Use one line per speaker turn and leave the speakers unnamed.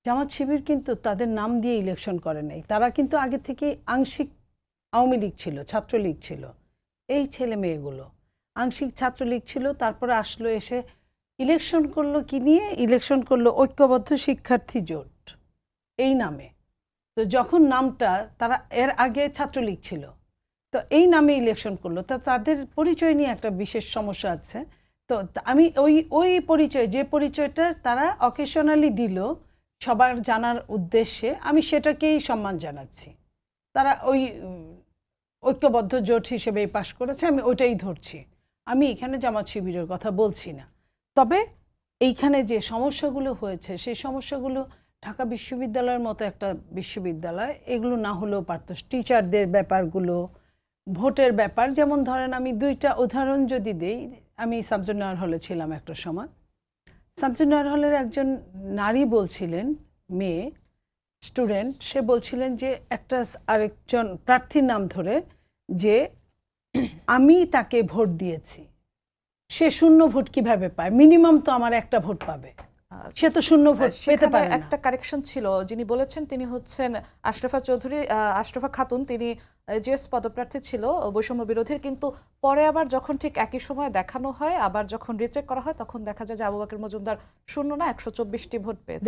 জামাত শিবির কিন্তু তাদের নাম দিয়ে ইলেকশন করে নাই, তারা কিন্তু আগে থেকে আংশিক আওয়ামী লীগ ছিল, ছাত্রলীগ ছিল। এই ছেলে মেয়েগুলো আংশিক ছাত্রলীগ ছিল, তারপরে আসলো, এসে ইলেকশন করলো কি নিয়ে? ইলেকশন করলো ঐক্যবদ্ধ শিক্ষার্থী জোট এই নামে। তো যখন নামটা, তারা এর আগে ছাত্রলীগ ছিল, তো এই নামে ইলেকশন করলো, তা তাদের পরিচয় নিয়ে একটা বিশেষ সমস্যা আছে। তো আমি ওই পরিচয়, যে পরিচয়টা তারা অকেশনালি দিল সবার জানার উদ্দেশ্যে, আমি সেটাকেই সম্মান জানাচ্ছি। তারা ওই ঐক্যবদ্ধ জোট হিসেবেই পাশ করেছে, আমি ওইটাই ধরছি। আমি এখানে জামাত শিবিরের কথা বলছি না। তবে এইখানে যে সমস্যাগুলো হয়েছে, সেই সমস্যাগুলো ঢাকা বিশ্ববিদ্যালয়ের মতো একটা বিশ্ববিদ্যালয়, এগুলো না হলেও পারত। টিচারদের ব্যাপারগুলো, ভোটের ব্যাপার, যেমন ধরেন আমি দুইটা উদাহরণ যদি দেই, আমি সাবজুনিয়র হলে ছিলাম একটা সময়। সাবজুনিয়র হলের একজন নারী বলছিলেন, মেয়ে স্টুডেন্ট, সে বলছিলেন যে একটা আরেকজন প্রার্থীর নাম ধরে যে আমি তাকে ভোট দিয়েছি, সে শূন্য ভোট কিভাবে পায়? মিনিমাম তো আমার একটা ভোট পাবে, সে তো শূন্য ভোট পেতে পারে না।
একটা কারেকশন ছিল, যিনি বলেছেন তিনি হচ্ছেন আশরাফা চৌধুরী, আশরাফা খাতুন। তিনি জিএস পদপ্রার্থী ছিল বৈষম্য বিরোধীর, কিন্তু পরে আবার যখন ঠিক একই সময় দেখানো হয়, আবার যখন রিচেক করা হয়, তখন দেখা যায় যে আবু বকর মজুমদার শূন্য না 124টি ভোট পেয়েছে।